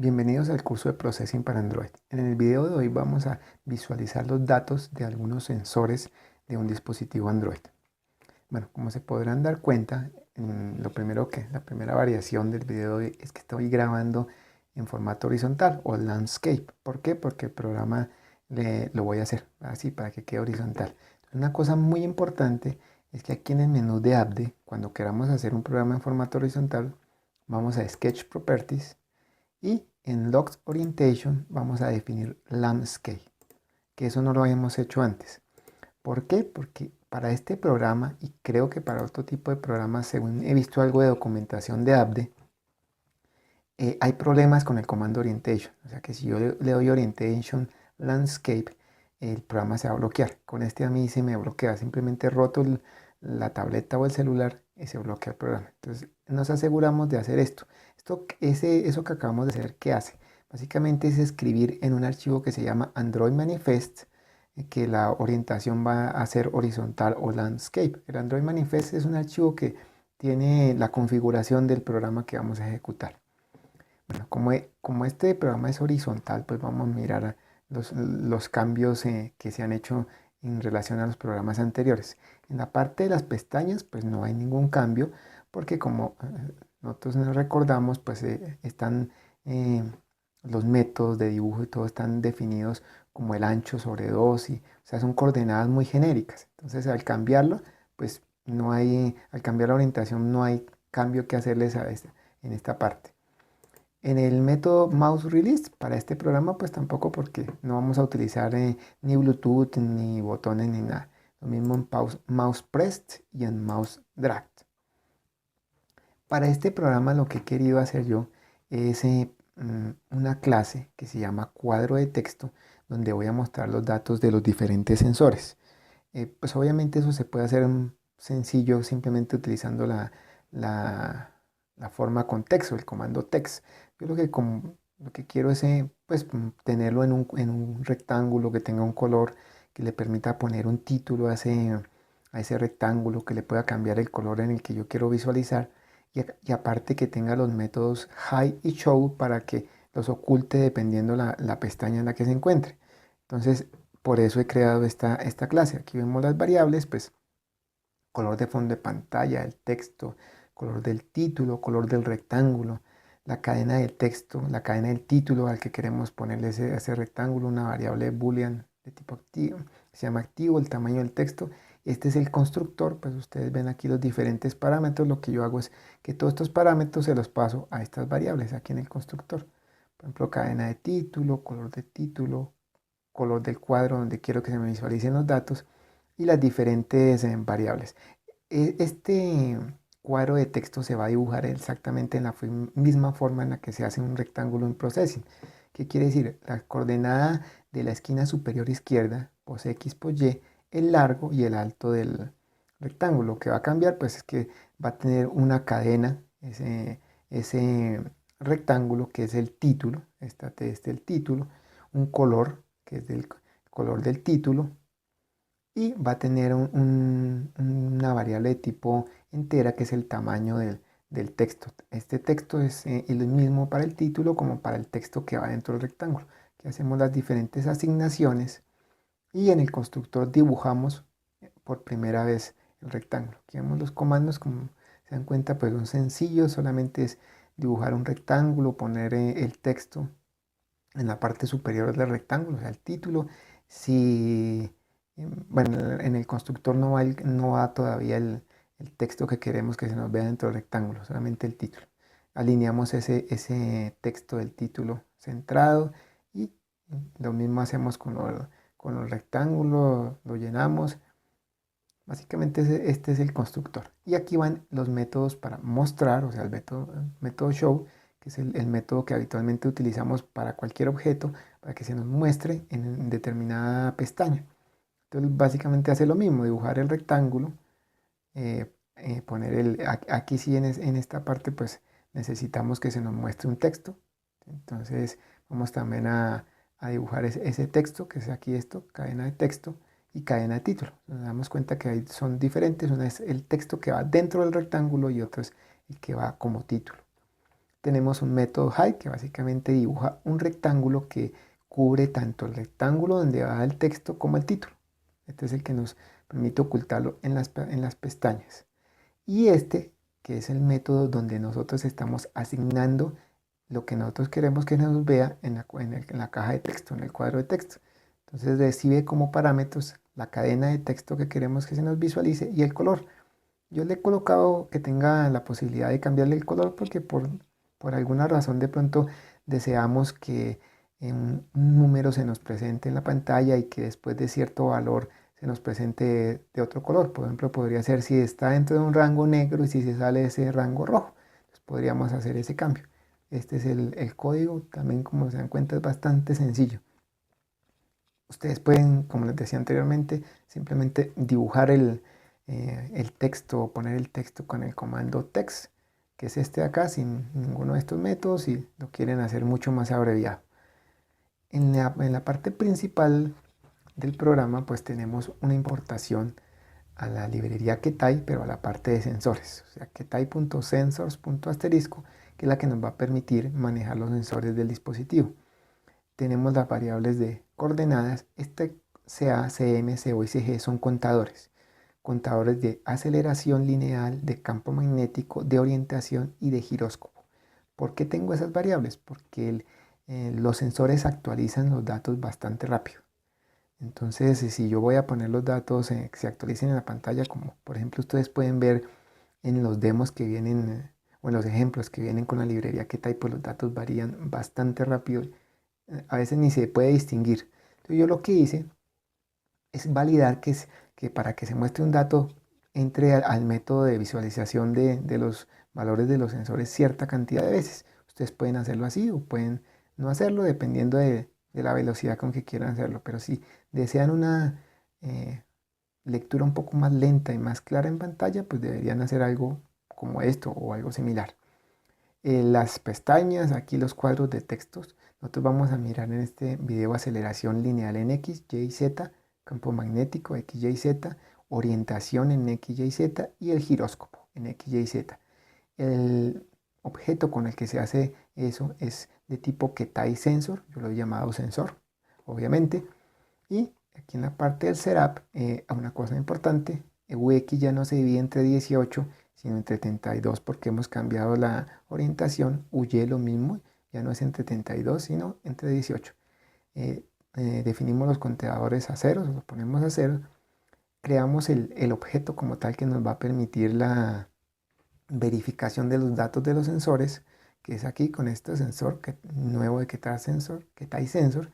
Bienvenidos al curso de Processing para Android. En el video de hoy vamos a visualizar los datos de algunos sensores de un dispositivo Android. Bueno, como se podrán dar cuenta, la primera variación del video de hoy es que estoy grabando en formato horizontal o landscape. ¿Por qué? Porque el programa lo voy a hacer así para que quede horizontal. Una cosa muy importante es que aquí en el menú de Update, cuando queramos hacer un programa en formato horizontal, vamos a Sketch Properties y en Logs Orientation vamos a definir Landscape, que eso no lo habíamos hecho antes. ¿Por qué? Porque para este programa, y creo que para otro tipo de programas, según he visto algo de documentación de Abde, hay problemas con el comando Orientation. O sea que si yo le doy Orientation Landscape, el programa se va a bloquear. Con este a mí se me bloquea. Simplemente roto la tableta o el celular y se bloquea el programa. Entonces nos aseguramos de hacer esto. Eso que acabamos de hacer, ¿qué hace? Básicamente es escribir en un archivo que se llama Android Manifest, que la orientación va a ser horizontal o landscape. El Android Manifest es un archivo que tiene la configuración del programa que vamos a ejecutar. Bueno, como este programa es horizontal, pues vamos a mirar los cambios que se han hecho en relación a los programas anteriores. En la parte de las pestañas, pues no hay ningún cambio, porque como nosotros nos recordamos, pues están los métodos de dibujo y todo están definidos como el ancho sobre 2, o sea, son coordenadas muy genéricas. Entonces, al cambiarlo, pues al cambiar la orientación, no hay cambio que hacerles en esta parte. En el método mouse release para este programa pues tampoco, porque no vamos a utilizar ni Bluetooth ni botones ni nada. Lo mismo en mouse pressed y en mouse drag. Para este programa lo que he querido hacer yo es una clase que se llama cuadro de texto, donde voy a mostrar los datos de los diferentes sensores. Pues obviamente eso se puede hacer sencillo simplemente utilizando la, la forma con texto, el comando text. Yo lo que quiero es pues, tenerlo en un rectángulo que tenga un color que le permita poner un título a ese rectángulo, que le pueda cambiar el color en el que yo quiero visualizar y aparte que tenga los métodos hide y show para que los oculte dependiendo la pestaña en la que se encuentre. Entonces, por eso he creado esta clase. Aquí vemos las variables, pues color de fondo de pantalla, el texto, color del título, color del rectángulo, la cadena del texto, la cadena del título al que queremos ponerle ese rectángulo, una variable boolean de tipo activo, se llama activo, el tamaño del texto. Este es el constructor, pues ustedes ven aquí los diferentes parámetros. Lo que yo hago es que todos estos parámetros se los paso a estas variables aquí en el constructor. Por ejemplo, cadena de título, color del cuadro donde quiero que se me visualicen los datos y las diferentes variables. Este cuadro de texto se va a dibujar exactamente en la misma forma en la que se hace un rectángulo en Processing. ¿Qué quiere decir? La coordenada de la esquina superior izquierda, pos X, pos Y, el largo y el alto del rectángulo. Lo que va a cambiar pues es que va a tener una cadena, ese rectángulo que es el título, este es el título, un color que es el color del título, y va a tener una variable de tipo entera que es el tamaño del texto. Este texto es el mismo para el título como para el texto que va dentro del rectángulo. Aquí hacemos las diferentes asignaciones y en el constructor dibujamos por primera vez el rectángulo. Aquí vemos los comandos, como se dan cuenta, pues son sencillos, solamente es dibujar un rectángulo, poner el texto en la parte superior del rectángulo, o sea, el título. Si, bueno, en el constructor no va todavía el texto que queremos que se nos vea dentro del rectángulo, solamente el título. Alineamos ese texto del título centrado y lo mismo hacemos con el rectángulo, lo llenamos. Básicamente este es el constructor. Y aquí van los métodos para mostrar, o sea, el método show, que es el método que habitualmente utilizamos para cualquier objeto, para que se nos muestre en determinada pestaña. Entonces, básicamente hace lo mismo, dibujar el rectángulo, aquí sí en esta parte, pues necesitamos que se nos muestre un texto. Entonces, vamos también a dibujar ese texto, que es aquí esto, cadena de texto y cadena de título. Nos damos cuenta que ahí son diferentes. Una es el texto que va dentro del rectángulo y otro es el que va como título. tenemos un método hide que básicamente dibuja un rectángulo que cubre tanto el rectángulo donde va el texto como el título. Este es el que nos permite ocultarlo en las pestañas. Y este, que es el método donde nosotros estamos asignando lo que nosotros queremos que nos vea en la caja de texto, en el cuadro de texto. Entonces recibe como parámetros la cadena de texto que queremos que se nos visualice y el color. Yo le he colocado que tenga la posibilidad de cambiarle el color porque por alguna razón de pronto deseamos que un número se nos presente en la pantalla y que después de cierto valor se nos presente de otro color. Por ejemplo, podría ser si está dentro de un rango negro y si se sale de ese rango rojo. Entonces podríamos hacer ese cambio. Este es el código, también como se dan cuenta es bastante sencillo. Ustedes pueden, como les decía anteriormente, simplemente dibujar el texto o poner el texto con el comando text, que es este de acá, sin ninguno de estos métodos, y lo quieren hacer mucho más abreviado. En la parte principal del programa, pues tenemos una importación a la librería Ketai, pero a la parte de sensores, o sea, ketai.sensors.asterisco, que es la que nos va a permitir manejar los sensores del dispositivo. Tenemos las variables de coordenadas. Este CA, CM, CO y CG son contadores. Contadores de aceleración lineal, de campo magnético, de orientación y de giróscopo. ¿Por qué tengo esas variables? Porque los sensores actualizan los datos bastante rápido. Entonces, si yo voy a poner los datos que se actualicen en la pantalla, como por ejemplo ustedes pueden ver en los demos que vienen, o en los ejemplos que vienen con la librería Ketai, pues los datos varían bastante rápido. A veces ni se puede distinguir. Entonces yo lo que hice es validar que para que se muestre un dato entre al método de visualización de los valores de los sensores cierta cantidad de veces. Ustedes pueden hacerlo así o pueden no hacerlo dependiendo de la velocidad con que quieran hacerlo. Pero si desean una lectura un poco más lenta y más clara en pantalla, pues deberían hacer algo como esto o algo similar. Las pestañas, aquí los cuadros de textos. Nosotros vamos a mirar en este video aceleración lineal en X, Y, Z, campo magnético X, Y, Z, orientación en X, Y, Z y el giróscopo en X, Y, Z. El objeto con el que se hace eso es de tipo Ketai Sensor, yo lo he llamado sensor, obviamente. Y aquí en la parte del setup, una cosa importante, UX ya no se divide entre 18, sino entre 32 porque hemos cambiado la orientación. UY lo mismo, ya no es entre 32, sino entre 18. Definimos los contenedores a ceros, los ponemos a cero. Creamos el objeto como tal que nos va a permitir la verificación de los datos de los sensores, que es aquí con este sensor nuevo de Ketai Sensor.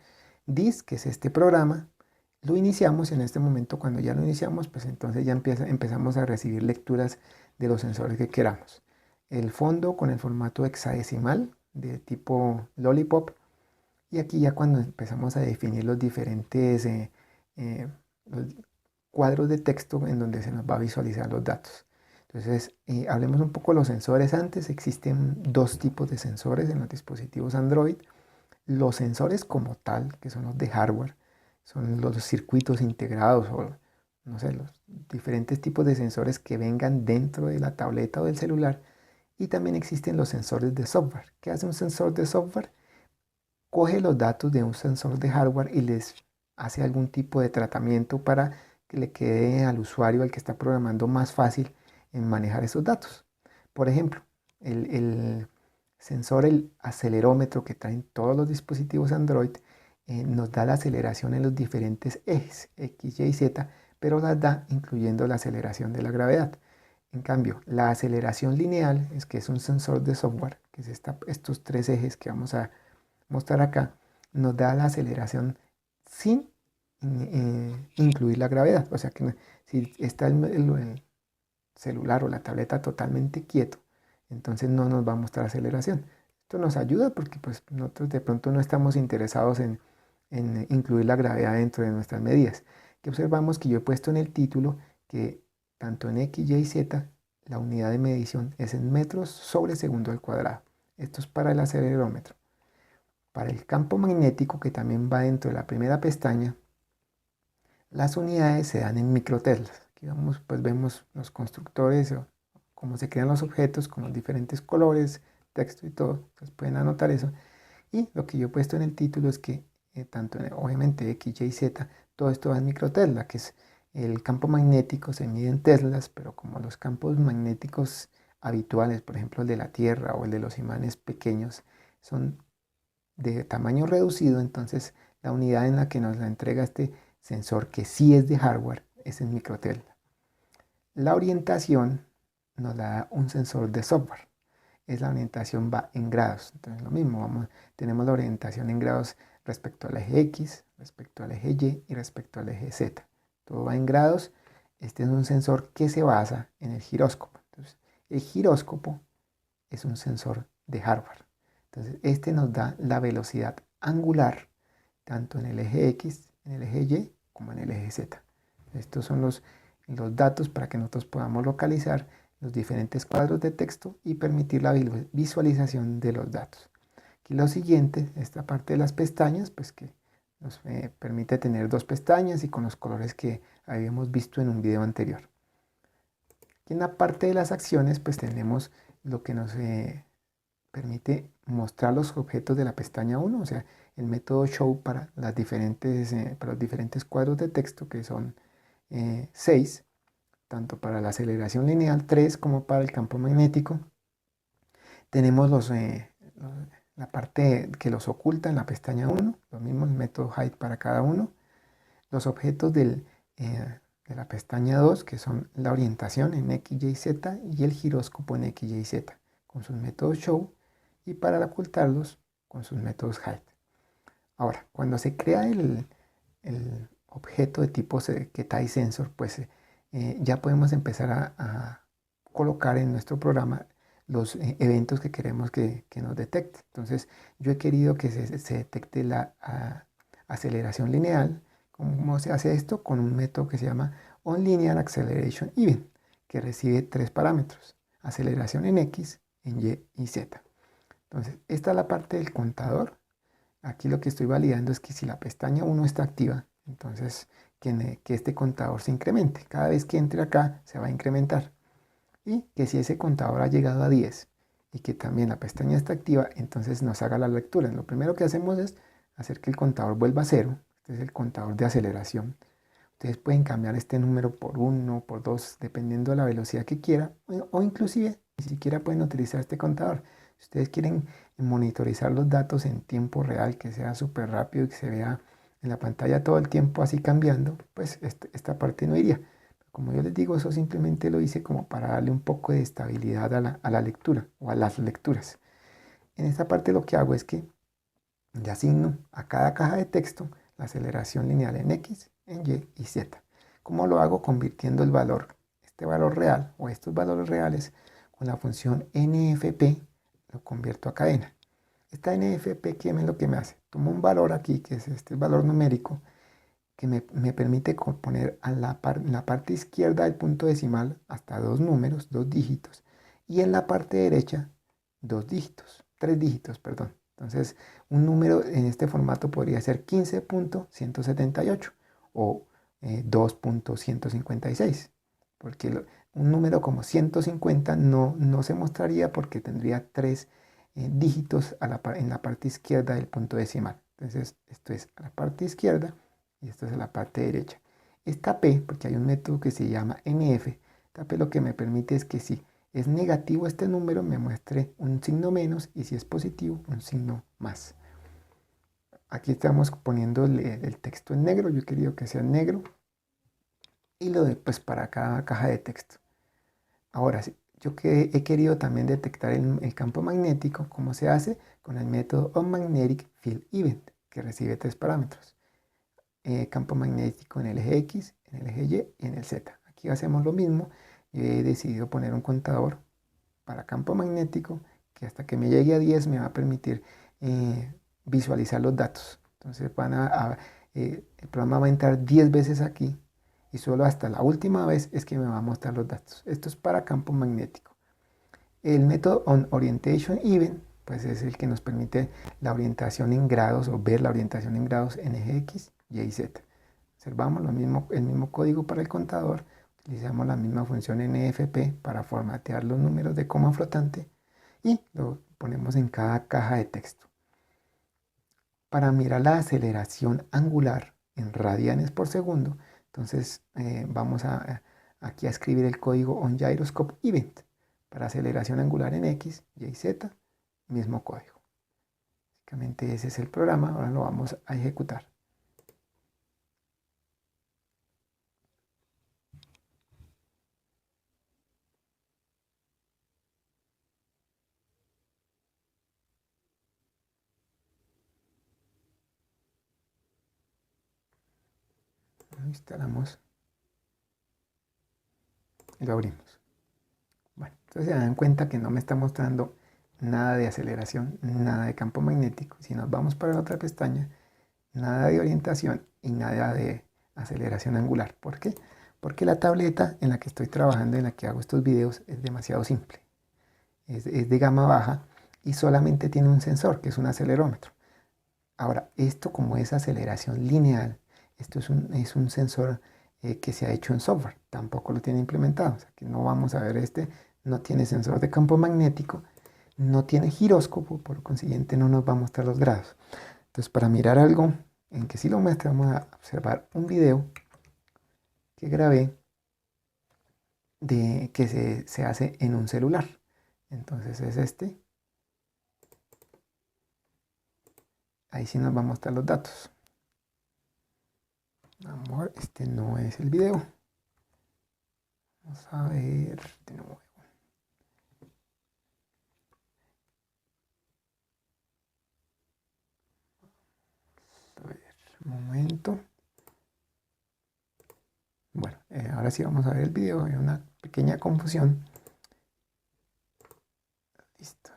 This, que es este programa, lo iniciamos en este momento. Cuando ya lo iniciamos, pues entonces ya empezamos a recibir lecturas de los sensores que queramos. El fondo con el formato hexadecimal de tipo Lollipop. Y aquí ya cuando empezamos a definir los diferentes los cuadros de texto en donde se nos va a visualizar los datos. Entonces, hablemos un poco de los sensores antes. Existen dos tipos de sensores en los dispositivos Android. Los sensores como tal, que son los de hardware, son los circuitos integrados o, no sé, los diferentes tipos de sensores que vengan dentro de la tableta o del celular. Y también existen los sensores de software. ¿Qué hace un sensor de software? Coge los datos de un sensor de hardware y les hace algún tipo de tratamiento para que le quede al usuario, al que está programando, más fácil en manejar esos datos. Por ejemplo, el sensor, el acelerómetro que traen todos los dispositivos Android, nos da la aceleración en los diferentes ejes, X, Y, Z, pero las da incluyendo la aceleración de la gravedad. En cambio, la aceleración lineal, es que es un sensor de software, que es estos tres ejes que vamos a mostrar acá, nos da la aceleración sin incluir la gravedad. O sea que si está el celular o la tableta totalmente quieto, entonces no nos va a mostrar aceleración. Esto nos ayuda porque pues, nosotros de pronto no estamos interesados en incluir la gravedad dentro de nuestras medidas. Que observamos que yo he puesto en el título que tanto en X, Y, Z la unidad de medición es en metros sobre segundo al cuadrado. Esto es para el acelerómetro. Para el campo magnético, que también va dentro de la primera pestaña, las unidades se dan en microteslas. Aquí pues vemos los constructores o cómo se crean los objetos con los diferentes colores, texto y todo, entonces pueden anotar eso. Y lo que yo he puesto en el título es que obviamente X, Y, Z, todo esto va en microtesla, que es el campo magnético, se mide en teslas, pero como los campos magnéticos habituales, por ejemplo el de la Tierra o el de los imanes pequeños, son de tamaño reducido, entonces la unidad en la que nos la entrega este sensor, que sí es de hardware, es en microtesla. La orientación nos la da un sensor de software. La orientación va en grados. Entonces lo mismo, tenemos la orientación en grados respecto al eje X, respecto al eje Y y respecto al eje Z. Todo va en grados. Este es un sensor que se basa en el giróscopo. Entonces, el giróscopo es un sensor de hardware. Entonces, este nos da la velocidad angular tanto en el eje X, en el eje Y, como en el eje Z. Estos son los datos para que nosotros podamos localizar los diferentes cuadros de texto y permitir la visualización de los datos. Aquí lo siguiente, esta parte de las pestañas, pues que nos permite tener dos pestañas y con los colores que habíamos visto en un video anterior. Aquí en la parte de las acciones, pues tenemos lo que nos permite mostrar los objetos de la pestaña 1, o sea, el método show para los diferentes cuadros de texto, que son 6, tanto para la aceleración lineal, 3 como para el campo magnético. Tenemos la parte que los oculta en la pestaña 1, lo mismo el método hide para cada uno. Los objetos de la pestaña 2, que son la orientación en X, Y, Z y el giróscopo en X, Y, Z, con sus métodos show, y para ocultarlos con sus métodos hide. Ahora, cuando se crea el objeto de tipo Ketai Sensor, pues ya podemos empezar a colocar en nuestro programa los eventos que queremos que nos detecte. Entonces, yo he querido que se detecte la aceleración lineal. ¿Cómo se hace esto? Con un método que se llama OnLinear Acceleration Event, que recibe 3 parámetros: aceleración en X, en Y y Z. Entonces, esta es la parte del contador. Aquí lo que estoy validando es que si la pestaña 1 está activa, entonces que este contador se incremente. Cada vez que entre acá se va a incrementar. Y que si ese contador ha llegado a 10 y que también la pestaña está activa, entonces nos haga la lectura. Lo primero que hacemos es hacer que el contador vuelva a 0. Este es el contador de aceleración. Ustedes pueden cambiar este número por 1, por 2, dependiendo de la velocidad que quiera, o inclusive ni siquiera pueden utilizar este contador. Si ustedes quieren monitorizar los datos en tiempo real, que sea súper rápido y que se vea en la pantalla todo el tiempo así cambiando, pues esta parte no iría. Como yo les digo, eso simplemente lo hice como para darle un poco de estabilidad a la lectura o a las lecturas. En esta parte lo que hago es que le asigno a cada caja de texto la aceleración lineal en X, en Y y Z. ¿Cómo lo hago? Convirtiendo el valor, este valor real o estos valores reales, con la función NFP, lo convierto a cadena. Esta NFP, ¿qué es lo que me hace? Tomo un valor aquí, que es este valor numérico, que me permite poner en la parte izquierda del punto decimal hasta 2 números, 2 dígitos, y en la parte derecha 2 dígitos, 3 dígitos, perdón. Entonces, un número en este formato podría ser 15.178 o 2.156, porque un número como 150 no se mostraría porque tendría 3 dígitos en la parte izquierda del punto decimal. Entonces, esto es a la parte izquierda y esto es a la parte derecha. Esta P, porque hay un método que se llama NF, esta P lo que me permite es que si es negativo este número, me muestre un signo menos, y si es positivo, un signo más. Aquí estamos poniendo el texto en negro, yo he querido que sea en negro, y lo de pues para cada caja de texto. Ahora, yo que he querido también detectar el campo magnético, ¿cómo se hace? Con el método OnMagnetic Field Event, que recibe 3 parámetros. Campo magnético en el eje X, en el eje Y y en el Z. Aquí hacemos lo mismo. Yo he decidido poner un contador para campo magnético que hasta que me llegue a 10 me va a permitir visualizar los datos. Entonces el programa va a entrar 10 veces aquí y solo hasta la última vez es que me va a mostrar los datos. Esto es para campo magnético. El método Orientation Event pues es el que nos permite la orientación en grados o ver la orientación en grados en eje X, Y y Z. Observamos el mismo código para el contador, utilizamos la misma función NFP para formatear los números de coma flotante y ponemos en cada caja de texto. Para mirar la aceleración angular en radianes por segundo, entonces vamos aquí a escribir el código onGyroscope_event. Para aceleración angular en X, Y, Z, mismo código. Básicamente ese es el programa, ahora lo vamos a ejecutar. Lo instalamos y lo abrimos. Bueno, entonces se dan cuenta que no me está mostrando nada de aceleración, nada de campo magnético. Si nos vamos para la otra pestaña, nada de orientación y nada de aceleración angular. ¿Por qué? Porque la tableta en la que estoy trabajando, en la que hago estos videos, es demasiado simple. Es de gama baja y solamente tiene un sensor, que es un acelerómetro. Ahora, esto como es aceleración lineal, esto es un sensor que se ha hecho en software, tampoco lo tiene implementado. O sea que no vamos a ver no tiene sensor de campo magnético, no tiene giróscopo, por consiguiente no nos va a mostrar los grados. Entonces, para mirar algo en que sí lo muestra, vamos a observar un video que grabé que se hace en un celular. Entonces es este. Ahí sí nos va a mostrar los datos. Amor, este no es el video. Vamos a ver de nuevo. A ver, un momento. Bueno, ahora sí vamos a ver el video. Hay una pequeña confusión. Listo.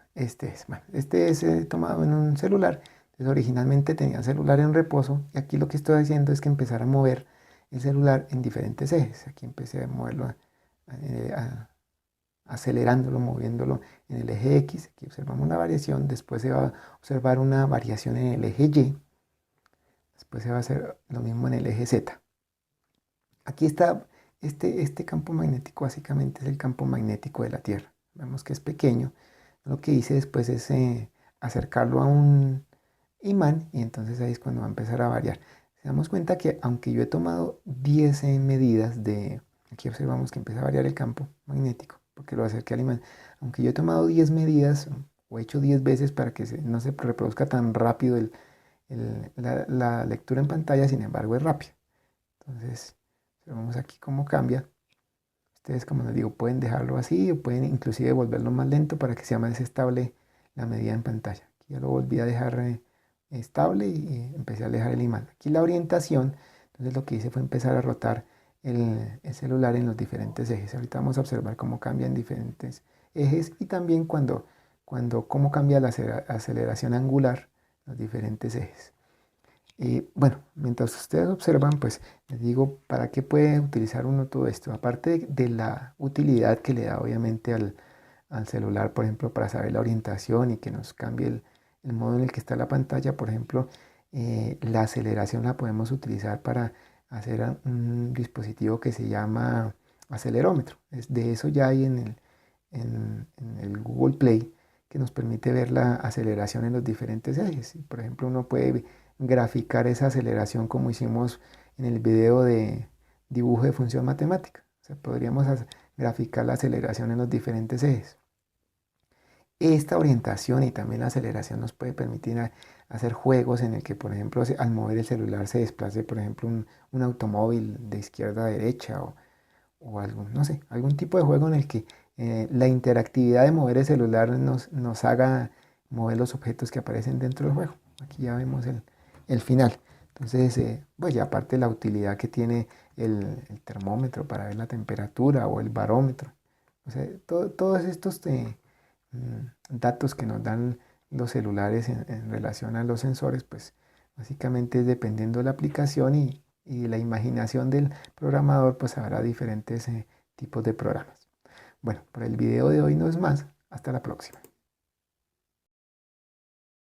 Bueno, este es tomado en un celular. Entonces, originalmente tenía el celular en reposo. Y aquí lo que estoy haciendo es que empezar a mover el celular en diferentes ejes. Aquí empecé a moverlo, acelerándolo, moviéndolo en el eje X. Aquí observamos la variación. Después se va a observar una variación en el eje Y. Después se va a hacer lo mismo en el eje Z. Aquí está este campo magnético, básicamente es el campo magnético de la Tierra. Vemos que es pequeño. Lo que hice después es acercarlo a un imán y entonces ahí es cuando va a empezar a variar. Se damos cuenta que aunque yo he tomado 10 medidas aquí observamos que empieza a variar el campo magnético, porque lo acerqué al imán. Aunque yo he tomado 10 medidas o he hecho 10 veces para que no se reproduzca tan rápido la lectura en pantalla, sin embargo es rápida. Entonces, vemos aquí cómo cambia. Ustedes, como les digo, pueden dejarlo así o pueden inclusive volverlo más lento para que sea más estable la medida en pantalla. Aquí ya lo volví a dejar estable y empecé a alejar el imán. Aquí la orientación, entonces lo que hice fue empezar a rotar el celular en los diferentes ejes. Ahorita vamos a observar cómo cambian diferentes ejes y también cómo cambia la aceleración angular en los diferentes ejes. Y bueno, mientras ustedes observan, pues les digo, ¿para qué puede utilizar uno todo esto? Aparte de la utilidad que le da obviamente al celular, por ejemplo, para saber la orientación y que nos cambie el modo en el que está la pantalla, por ejemplo, la aceleración la podemos utilizar para hacer un dispositivo que se llama acelerómetro. De eso ya hay en el Google Play, que nos permite ver la aceleración en los diferentes ejes. Por ejemplo, uno puede graficar esa aceleración como hicimos en el video de dibujo de función matemática. O sea, podríamos graficar la aceleración en los diferentes ejes. Esta orientación y también la aceleración nos puede permitir hacer juegos en el que, por ejemplo, al mover el celular se desplace, por ejemplo, un automóvil de izquierda a derecha o algún, no sé, algún tipo de juego en el que la interactividad de mover el celular nos haga mover los objetos que aparecen dentro del juego. Aquí ya vemos el final. Entonces, pues ya aparte la utilidad que tiene el termómetro para ver la temperatura o el barómetro. O sea, todos estos datos que nos dan los celulares en relación a los sensores, pues básicamente es dependiendo de la aplicación y la imaginación del programador, pues habrá diferentes tipos de programas. Bueno, por el video de hoy no es más. Hasta la próxima.